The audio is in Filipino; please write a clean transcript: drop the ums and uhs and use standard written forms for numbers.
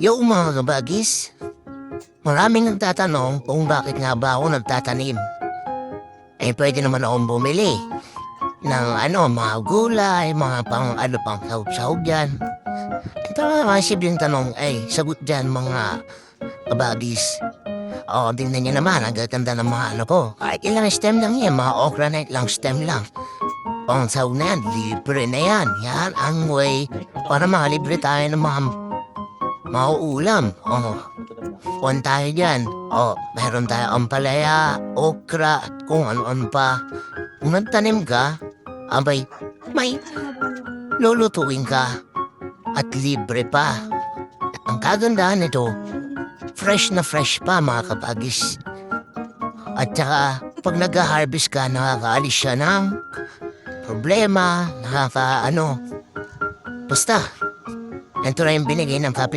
Yung mga kabagis, maraming nagtatanong kung bakit nga ba ako nagtatanim. Pwede naman akong bumili ng mga gulay, mga pang sahog-sahog yan. Ito mga simpleng tanong, sagot dyan mga kabagis. Tingnan niyo naman, ang gaganda ng mga ko. Kahit ilang stem lang yan, mga okra na lang stem lang. Pang sahog na yan, libre na yan. Yan ang way para makalibre tayo ng mga mauulam. Kuhan tayo dyan. Meron tayo ampalaya, okra, at kung ano-ano pa. Kung nagtanim ka, may lulutuin ka. At libre pa. Ang kagandahan nito, fresh na fresh pa mga kapagis. At saka, pag nag-harvest ka, nakakaalis siya ng problema, basta. Ito na yung binigay ng kapit